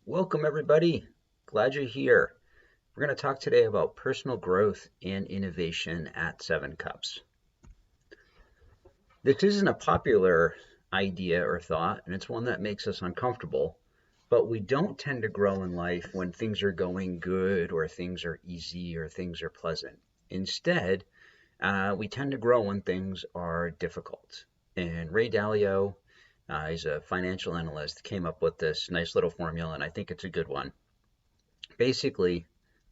Welcome, everybody. Glad you're here. We're going to talk today about personal growth and innovation at Seven Cups. This isn't a popular idea or thought, and it's one that makes us uncomfortable, but we don't tend to grow in life when things are going good or things are easy or things are pleasant. Instead, we tend to grow when things are difficult. And Ray Dalio, he's a financial analyst, came up with this nice little formula, and I think it's a good one. Basically,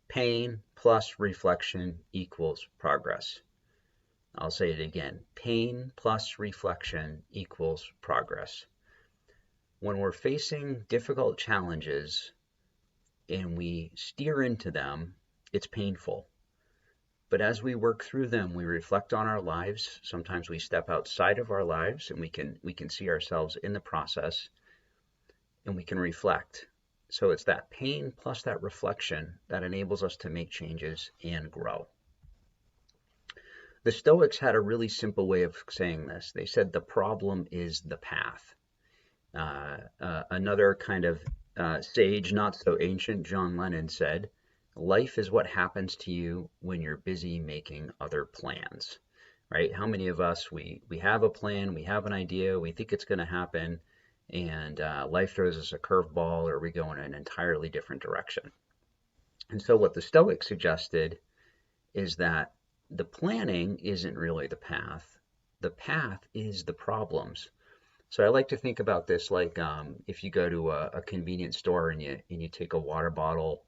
pain plus reflection equals progress. I'll say it again. Pain plus reflection equals progress. When we're facing difficult challenges and we steer into them, it's painful. But as we work through them, we reflect on our lives. Sometimes we step outside of our lives and we can see ourselves in the process and we can reflect. So it's that pain plus that reflection that enables us to make changes and grow. The Stoics had a really simple way of saying this. They said the problem is the path. Another kind of sage, not so ancient, John Lennon said, life is what happens to you when you're busy making other plans, right? How many of us, we have a plan, we have an idea, we think it's going to happen, and life throws us a curveball or we go in an entirely different direction. And so what the Stoics suggested is that the planning isn't really the path. The path is the problems. So I like to think about this like if you go to a convenience store and you take a water bottle,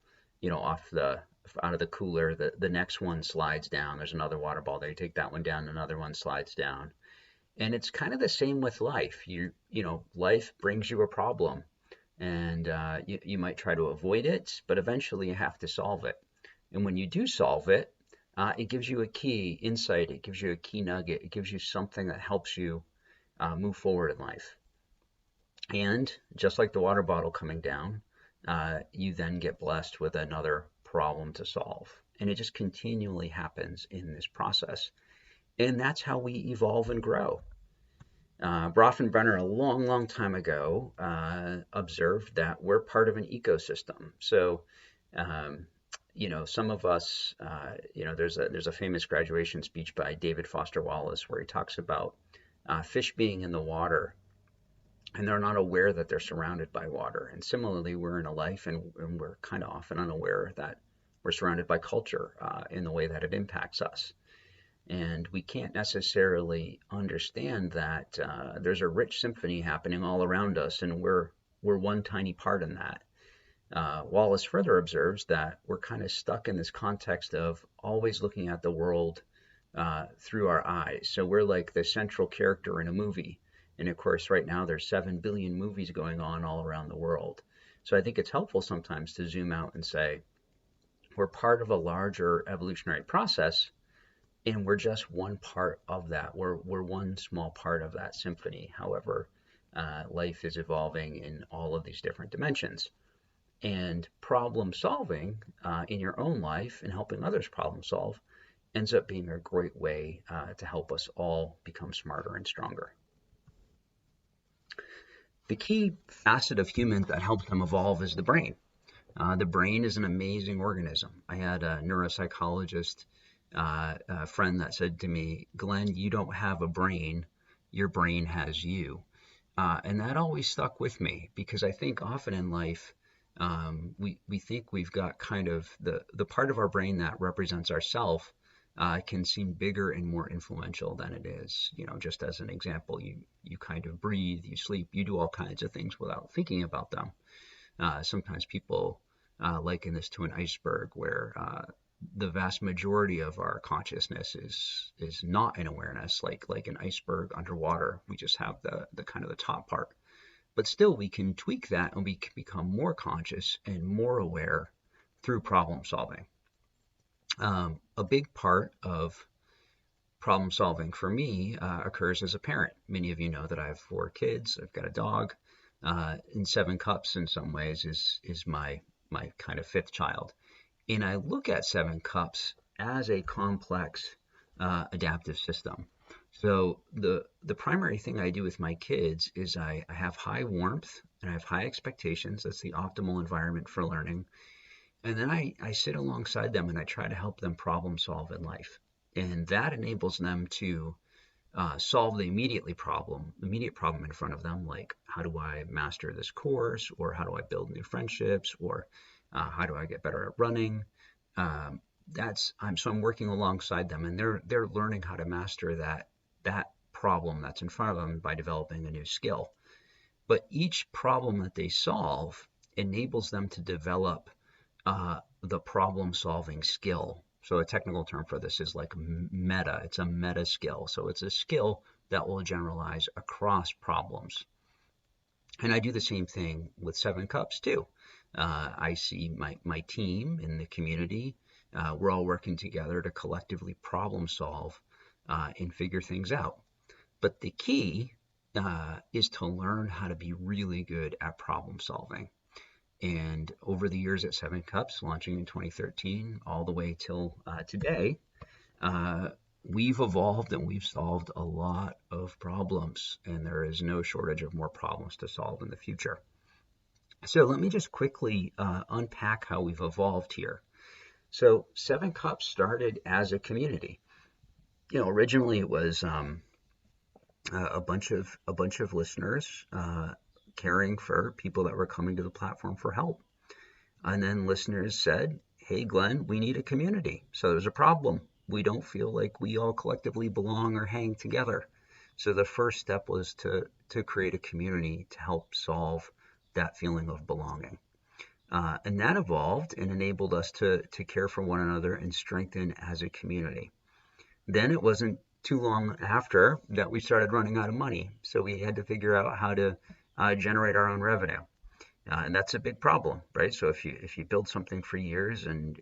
out of the cooler, the next one slides down. There's another water bottle there. You take that one down, another one slides down. And it's kind of the same with life. Life brings you a problem, and you might try to avoid it, but eventually you have to solve it. And when you do solve it, it gives you a key insight. It gives you a key nugget. It gives you something that helps you move forward in life. And just like the water bottle coming down, you then get blessed with another problem to solve. And it just continually happens in this process. And that's how we evolve and grow. Bronfenbrenner, a long, long time ago, observed that we're part of an ecosystem. So, some of us, there's a famous graduation speech by David Foster Wallace where he talks about fish being in the water and they're not aware that they're surrounded by water. And similarly, we're in a life and we're kind of often unaware that we're surrounded by culture in the way that it impacts us. And we can't necessarily understand that there's a rich symphony happening all around us, and we're one tiny part in that. Wallace further observes that we're kind of stuck in this context of always looking at the world through our eyes. So we're like the central character in a movie. And of course, right now there's 7 billion movies going on all around the world. So I think it's helpful sometimes to zoom out and say, we're part of a larger evolutionary process, and we're just one part of that. We're one small part of that symphony. However, life is evolving in all of these different dimensions. And problem solving in your own life and helping others problem solve ends up being a great way to help us all become smarter and stronger. The key facet of humans that helps them evolve is the brain. The brain is an amazing organism. I had a neuropsychologist a friend that said to me, Glenn, you don't have a brain, your brain has you. And that always stuck with me because I think often in life, we think we've got kind of the part of our brain that represents ourself can seem bigger and more influential than it is. Just as an example, you kind of breathe, you sleep, you do all kinds of things without thinking about them. Sometimes people liken this to an iceberg where the vast majority of our consciousness is not in awareness, like an iceberg underwater. We just have the kind of the top part. But still, we can tweak that and we can become more conscious and more aware through problem solving. A big part of problem solving for me occurs as a parent. Many of you know that I have 4 kids. I've got a dog. And 7 Cups in some ways is my kind of 5th child. And I look at 7 Cups as a complex adaptive system. So the primary thing I do with my kids is I have high warmth and I have high expectations. That's the optimal environment for learning. And then I sit alongside them and I try to help them problem solve in life. And that enables them to solve the immediate problem in front of them, like how do I master this course, or how do I build new friendships, or how do I get better at running. Um, so I'm working alongside them, and they're learning how to master that problem that's in front of them by developing a new skill. But each problem that they solve enables them to develop the problem solving skill. So a technical term for this is like meta. It's a meta skill. So it's a skill that will generalize across problems. And I do the same thing with Seven Cups too. I see my team in the community. We're all working together to collectively problem solve and figure things out. But the key is to learn how to be really good at problem solving. And over the years at Seven Cups, launching in 2013, all the way till today, we've evolved and we've solved a lot of problems, and there is no shortage of more problems to solve in the future. So let me just quickly unpack how we've evolved here. So Seven Cups started as a community. Originally it was a bunch of listeners caring for people that were coming to the platform for help. And then listeners said, hey, Glenn, we need a community. So there's a problem. We don't feel like we all collectively belong or hang together. So the first step was to create a community to help solve that feeling of belonging. And that evolved and enabled us to care for one another and strengthen as a community. Then it wasn't too long after that we started running out of money. So we had to figure out how to generate our own revenue. And that's a big problem, right? So if you build something for years and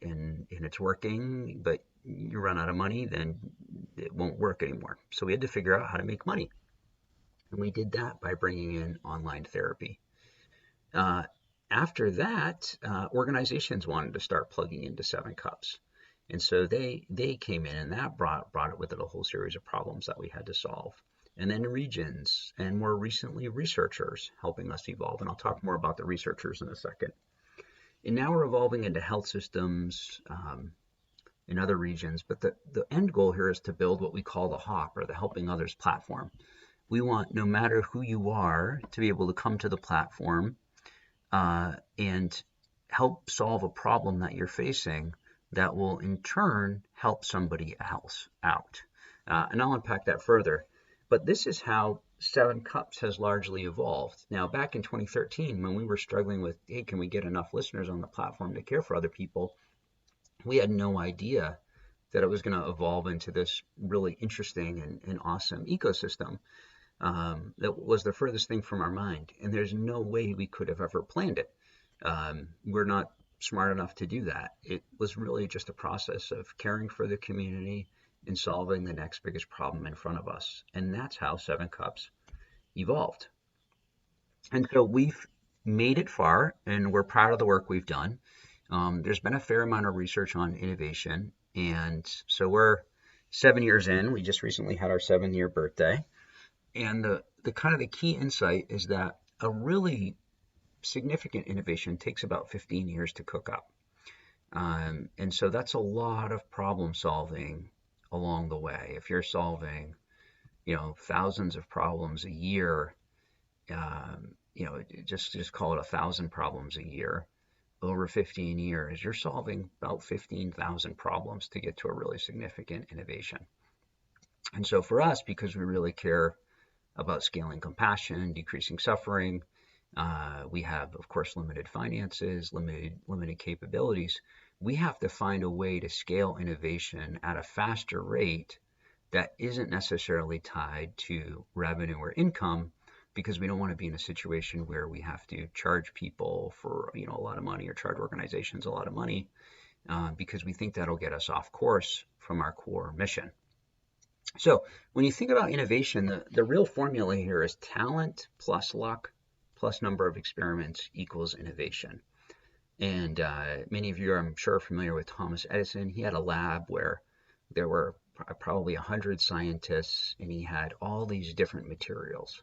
it's working, but you run out of money, then it won't work anymore. So we had to figure out how to make money. And we did that by bringing in online therapy. After that, organizations wanted to start plugging into Seven Cups. And so they came in, and that brought it with it a whole series of problems that we had to solve. And then regions, and more recently researchers helping us evolve. And I'll talk more about the researchers in a second. And now we're evolving into health systems in other regions. But the end goal here is to build what we call the HOP, or the Helping Others platform. We want, no matter who you are, to be able to come to the platform and help solve a problem that you're facing that will in turn help somebody else out. And I'll unpack that further. But this is how Seven Cups has largely evolved. Now, back in 2013, when we were struggling with, hey, can we get enough listeners on the platform to care for other people? We had no idea that it was going to evolve into this really interesting and awesome ecosystem. That was the furthest thing from our mind. And there's no way we could have ever planned it. We're not smart enough to do that. It was really just a process of caring for the community and solving the next biggest problem in front of us. And that's how Seven Cups evolved. And so we've made it far, and we're proud of the work we've done. There's been a fair amount of research on innovation. And so we're 7 years in. We just recently had our 7-year birthday. And the kind of the key insight is that a really significant innovation takes about 15 years to cook up. And so that's a lot of problem solving along the way. If you're solving, thousands of problems a year, just call it 1,000 problems a year over 15 years, you're solving about 15,000 problems to get to a really significant innovation. And so for us, because we really care about scaling compassion, decreasing suffering, we have, of course, limited finances, limited capabilities. We have to find a way to scale innovation at a faster rate that isn't necessarily tied to revenue or income, because we don't want to be in a situation where we have to charge people for a lot of money, or charge organizations a lot of money, because we think that'll get us off course from our core mission. So when you think about innovation, the real formula here is talent plus luck plus number of experiments equals innovation. And many of you are, I'm sure, familiar with Thomas Edison. He had a lab where there were probably 100 scientists, and he had all these different materials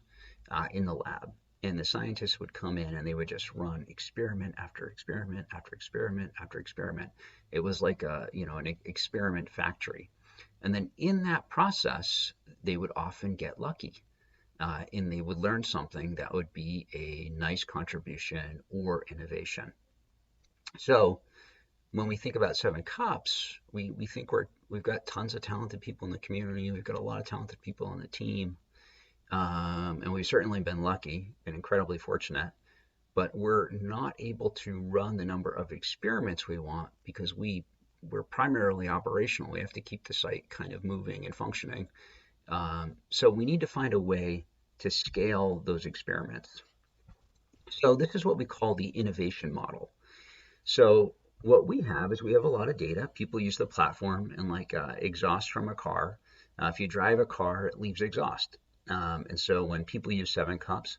in the lab. And the scientists would come in and they would just run experiment after experiment after experiment after experiment. It was like an experiment factory. And then in that process, they would often get lucky. And they would learn something that would be a nice contribution or innovation. So when we think about Seven Cups, we think we've got tons of talented people in the community. We've got a lot of talented people on the team. And we've certainly been lucky and incredibly fortunate, but we're not able to run the number of experiments we want because we're primarily operational. We have to keep the site kind of moving and functioning. So we need to find a way to scale those experiments. So this is what we call the innovation model. So what we have is we have a lot of data. People use the platform and like exhaust from a car. If you drive a car, it leaves exhaust. And so when people use Seven Cups,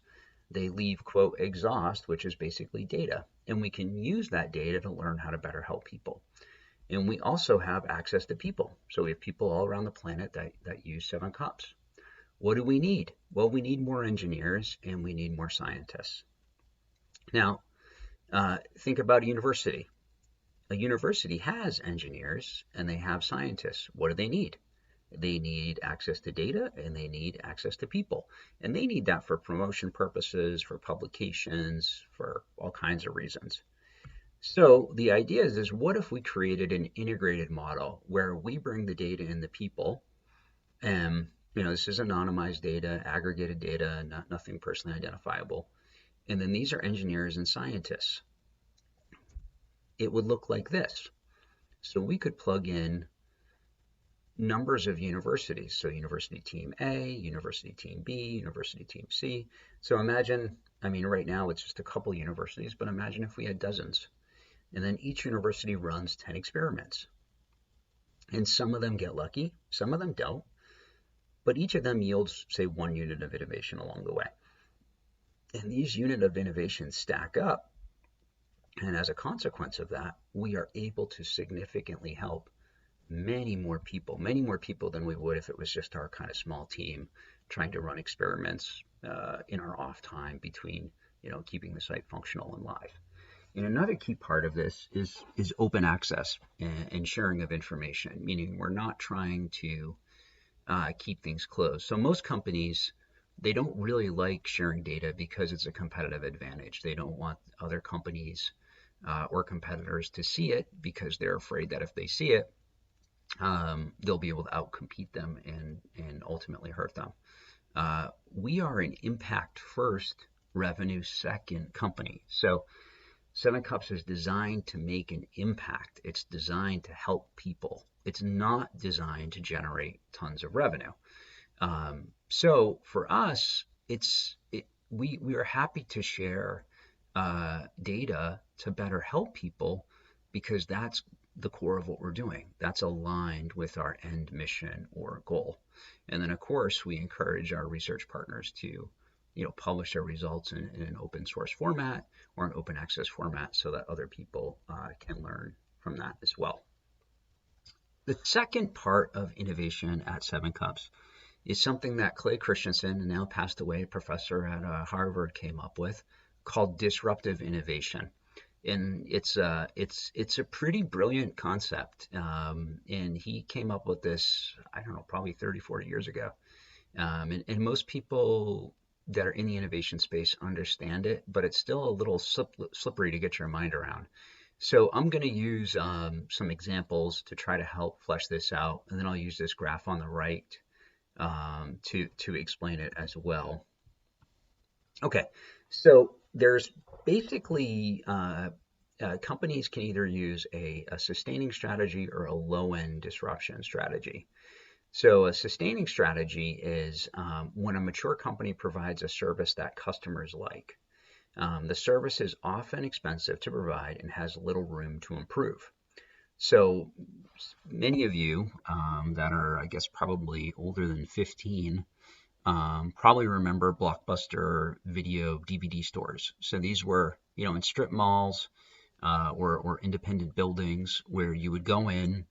they leave, quote, exhaust, which is basically data. And we can use that data to learn how to better help people. And we also have access to people. So we have people all around the planet that use Seven Cups. What do we need? Well, we need more engineers and we need more scientists. Now, think about a university. A university has engineers and they have scientists. What do they need? They need access to data and they need access to people. And they need that for promotion purposes, for publications, for all kinds of reasons. So the idea is what if we created an integrated model where we bring the data and the people, and this is anonymized data, aggregated data, nothing personally identifiable. And then these are engineers and scientists. It would look like this. So we could plug in numbers of universities. So university team A, university team B, university team C. So imagine, right now it's just a couple universities, but imagine if we had dozens. And then each university runs 10 experiments. And some of them get lucky, some of them don't. But each of them yields, say, 1 unit of innovation along the way. And these units of innovation stack up. And as a consequence of that, we are able to significantly help many more people than we would if it was just our kind of small team trying to run experiments in our off time between, keeping the site functional and live. And another key part of this is open access and sharing of information, meaning we're not trying to keep things closed. So most companies, they don't really like sharing data because it's a competitive advantage. They don't want other companies or competitors to see it because they're afraid that if they see it, they'll be able to outcompete them and ultimately hurt them. We are an impact first, revenue second company. So Seven Cups is designed to make an impact. It's designed to help people. It's not designed to generate tons of revenue. So for us, we are happy to share data to better help people because that's the core of what we're doing. That's aligned with our end mission or goal. And then, of course, we encourage our research partners to publish their results in an open source format or an open access format so that other people can learn from that as well. The second part of innovation at Seven Cups is something that Clay Christensen, a now passed away professor at Harvard, came up with called disruptive innovation. And it's a pretty brilliant concept. And he came up with this, I don't know, probably 30, 40 years ago. And most people that are in the innovation space understand it, but it's still a little slippery to get your mind around. So I'm going to use some examples to try to help flesh this out, and then I'll use this graph on the right to explain it as well. Okay, so there's basically companies can either use a sustaining strategy or a low-end disruption strategy. So a sustaining strategy is when a mature company provides a service that customers like. The service is often expensive to provide and has little room to improve. So many of you that are, I guess, probably older than 15 probably remember Blockbuster video DVD stores. So these were, in strip malls or independent buildings where you would go in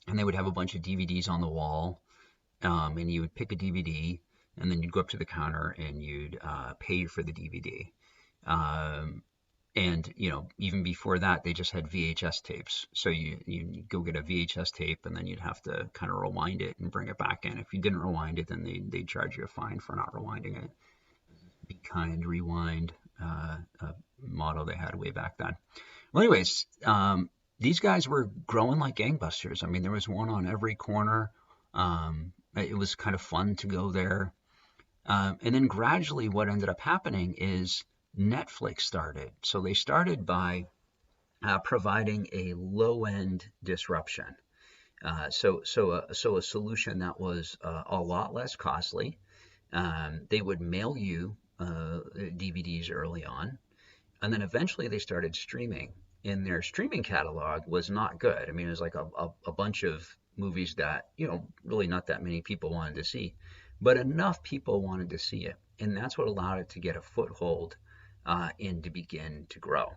and they would have a bunch of DVDs on the wall, and you would pick a DVD and then you'd go up to the counter and you'd pay for the DVD. Um, and even before that, they just had VHS tapes. So you go get a VHS tape, and then you'd have to kind of rewind it and bring it back in. If you didn't rewind it, then they'd charge you a fine for not rewinding it. Be kind, rewind model they had way back then. Well, anyways, these guys were growing like gangbusters. I mean, there was one on every corner. It was kind of fun to go there. And then gradually what ended up happening is Netflix started. So they started by providing a low-end disruption. So a solution that was a lot less costly. They would mail you DVDs early on, and then eventually they started streaming. And their streaming catalog was not good. I mean, it was like a bunch of movies that, really not that many people wanted to see, but enough people wanted to see it. And that's what allowed it to get a foothold and to begin to grow. All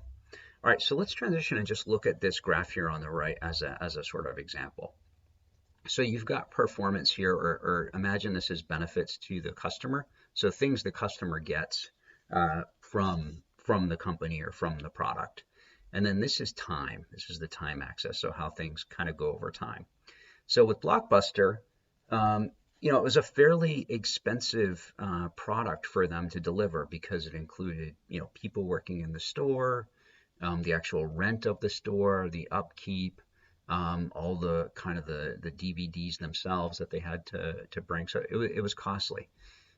right, so let's transition and just look at this graph here on the right as a sort of example. So you've got performance here, or imagine this as benefits to the customer. So things the customer gets from the company or from the product. And then this is time. This is the time axis, so how things kind of go over time. So with Blockbuster, it was a fairly expensive product for them to deliver because it included, people working in the store, the actual rent of the store, the upkeep, all the kind of the DVDs themselves that they had to bring. So it was costly.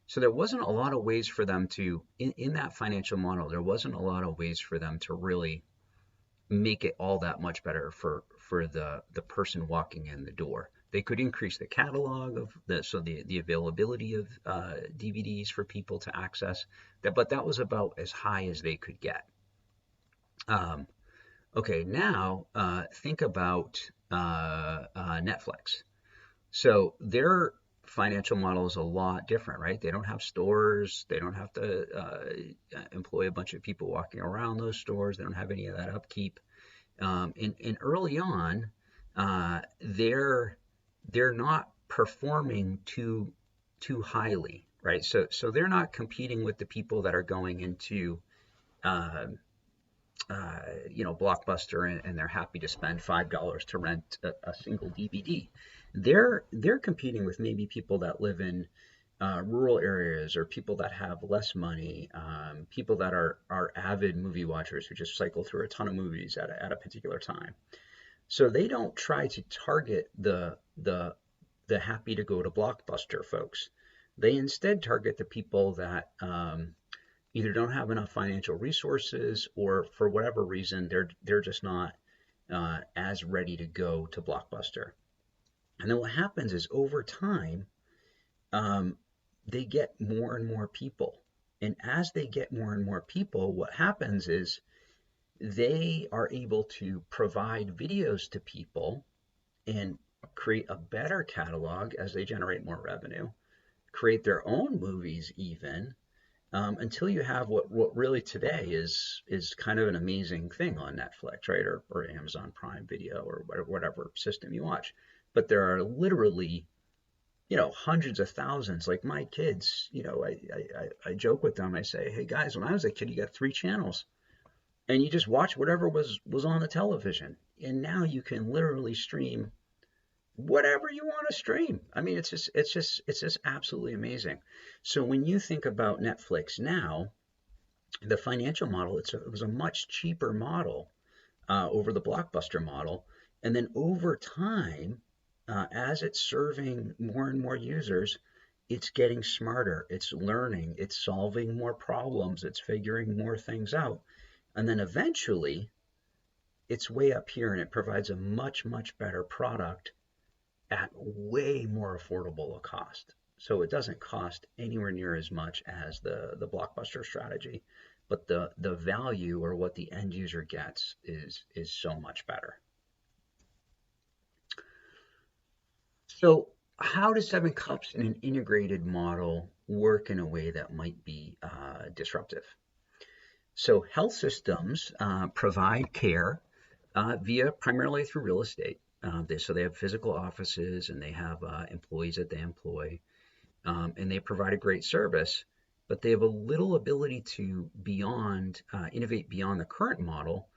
So there wasn't a lot of ways for them to, in that financial model, there wasn't a lot of ways for them to really make it all that much better for the person walking in the door. They could increase the catalog of the availability of DVDs for people to access, but that was about as high as they could get. Okay, now think about Netflix. So their financial model is a lot different, right? They don't have stores. They don't have to employ a bunch of people walking around those stores. They don't have any of that upkeep. And early on, they're not performing too highly, right? So they're not competing with the people that are going into Blockbuster and they're happy to spend $5 to rent a single DVD. They're competing with maybe people that live in rural areas or people that have less money, people that are avid movie watchers who just cycle through a ton of movies at a particular time. So they don't try to target the happy to go to Blockbuster folks. They instead target the people that either don't have enough financial resources or for whatever reason they're just not as ready to go to Blockbuster. And then what happens is over time, they get more and more people. And as they get more and more people, what happens is they are able to provide videos to people and create a better catalog as they generate more revenue, create their own movies even, until you have what really today is kind of an amazing thing on Netflix, right? Or Amazon Prime Video or whatever system you watch. But there are literally, hundreds of thousands. Like my kids, I joke with them. I say, hey guys, when I was a kid, you got 3 channels and you just watch whatever was on the television. And now you can literally stream whatever you want to stream. I mean, it's just absolutely amazing. So when you think about Netflix now, the financial model, it was a much cheaper model over the Blockbuster model. And then over time, as it's serving more and more users, it's getting smarter, it's learning, it's solving more problems, it's figuring more things out. And then eventually, it's way up here and it provides a much, much better product at way more affordable a cost. So it doesn't cost anywhere near as much as the Blockbuster strategy, but the value or what the end user gets is so much better. So how does Seven Cups in an integrated model work in a way that might be disruptive? So health systems provide care primarily through real estate. So they have physical offices and they have employees that they employ. and they provide a great service, but they have a little ability to innovate beyond the current model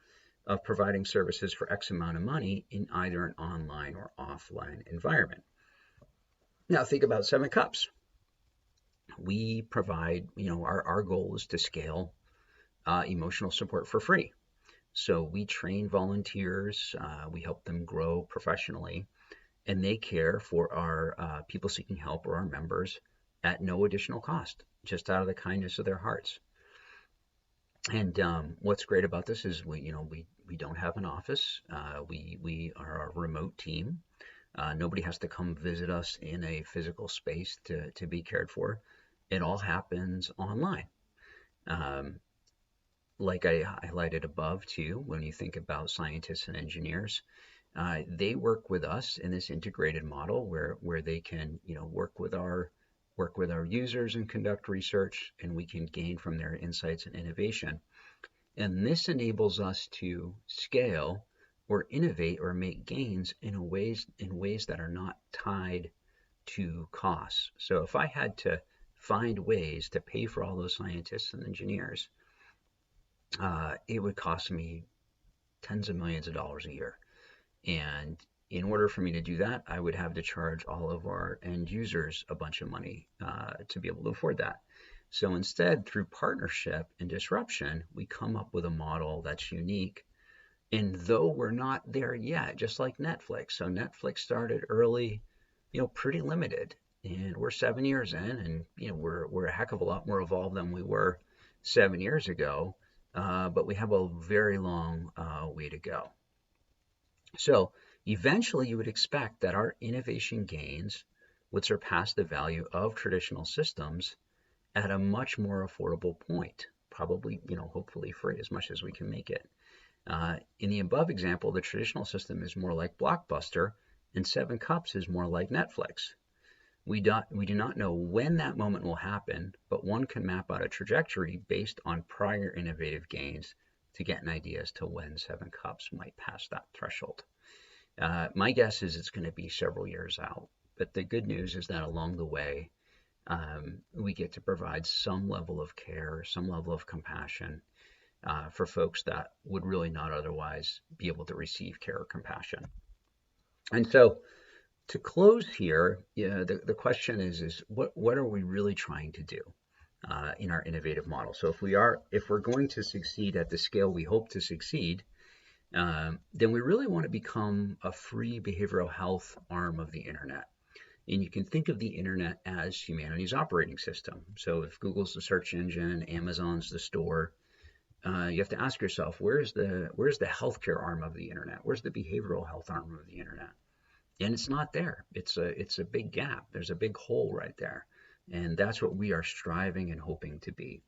of providing services for X amount of money in either an online or offline environment. Now think about Seven Cups. We provide, our goal is to scale emotional support for free. So we train volunteers, we help them grow professionally, and they care for our people seeking help or our members at no additional cost, just out of the kindness of their hearts. And what's great about this is we don't have an office. We are a remote team. Nobody has to come visit us in a physical space to be cared for. It all happens online. Like I highlighted above too, when you think about scientists and engineers, they work with us in this integrated model where they can work with our users and conduct research, and we can gain from their insights and innovation. And this enables us to scale or innovate or make gains in ways that are not tied to costs. So if I had to find ways to pay for all those scientists and engineers, it would cost me tens of millions of dollars a year. And in order for me to do that, I would have to charge all of our end users a bunch of money to be able to afford that. So instead, through partnership and disruption, we come up with a model that's unique. And though we're not there yet, just like Netflix. So Netflix started early, pretty limited. And we're 7 years in, and we're a heck of a lot more evolved than we were 7 years ago. But we have a very long way to go. So eventually you would expect that our innovation gains would surpass the value of traditional systems at a much more affordable point, probably, hopefully free as much as we can make it. In the above example, the traditional system is more like Blockbuster, and Seven Cups is more like Netflix. We do not know when that moment will happen, but one can map out a trajectory based on prior innovative gains to get an idea as to when Seven Cups might pass that threshold. My guess is it's going to be several years out, but the good news is that along the way, we get to provide some level of care, some level of compassion for folks that would really not otherwise be able to receive care or compassion. And so to close here, the question is what are we really trying to do in our innovative model? So if we're going to succeed at the scale we hope to succeed, then we really want to become a free behavioral health arm of the internet. And you can think of the internet as humanity's operating system. So if Google's the search engine, Amazon's the store, you have to ask yourself, where's the healthcare arm of the internet? Where's the behavioral health arm of the internet? And it's not there. It's a big gap. There's a big hole right there. And that's what we are striving and hoping to be.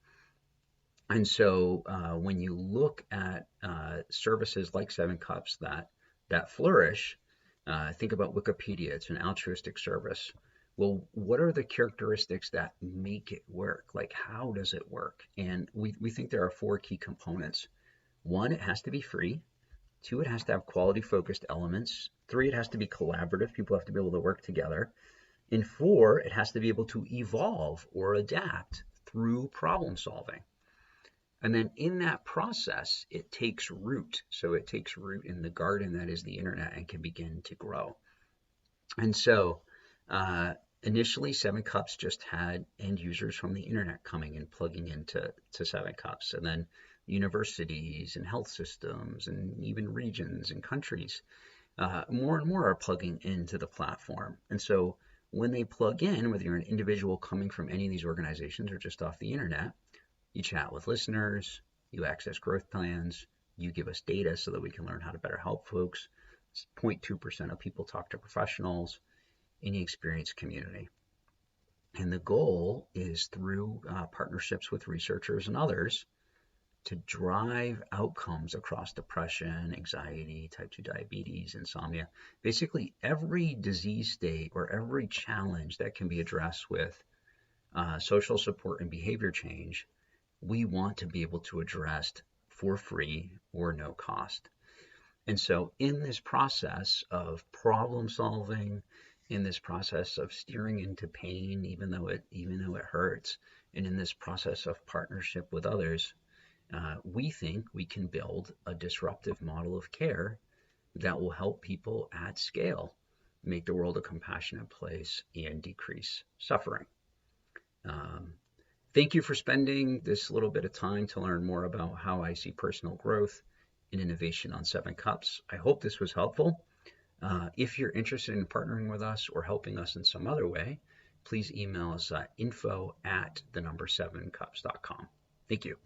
And so when you look at services like Seven Cups that flourish, think about Wikipedia. It's an altruistic service. Well, what are the characteristics that make it work? Like, how does it work? And we think there are 4 key components. 1, it has to be free. 2, it has to have quality-focused elements. 3, it has to be collaborative. People have to be able to work together. And 4, it has to be able to evolve or adapt through problem solving. And then in that process, it takes root. So it takes root in the garden that is the internet and can begin to grow. And so initially, Seven Cups just had end users from the internet coming and plugging into Seven Cups. And then universities and health systems and even regions and countries, more and more are plugging into the platform. And so when they plug in, whether you're an individual coming from any of these organizations or just off the internet, you chat with listeners, you access growth plans, you give us data so that we can learn how to better help folks. 0.2% of people talk to professionals in the experienced community. And the goal is through partnerships with researchers and others to drive outcomes across depression, anxiety, type 2 diabetes, insomnia, basically every disease state or every challenge that can be addressed with social support and behavior change. We want to be able to address for free or no cost. And so in this process of problem solving in this process of steering into pain, even though it hurts, and in this process of partnership with others, we think we can build a disruptive model of care that will help people at scale make the world a compassionate place and decrease suffering. Thank you for spending this little bit of time to learn more about how I see personal growth and innovation on 7 Cups. I hope this was helpful. If you're interested in partnering with us or helping us in some other way, please email us at info@7cups.com. Thank you.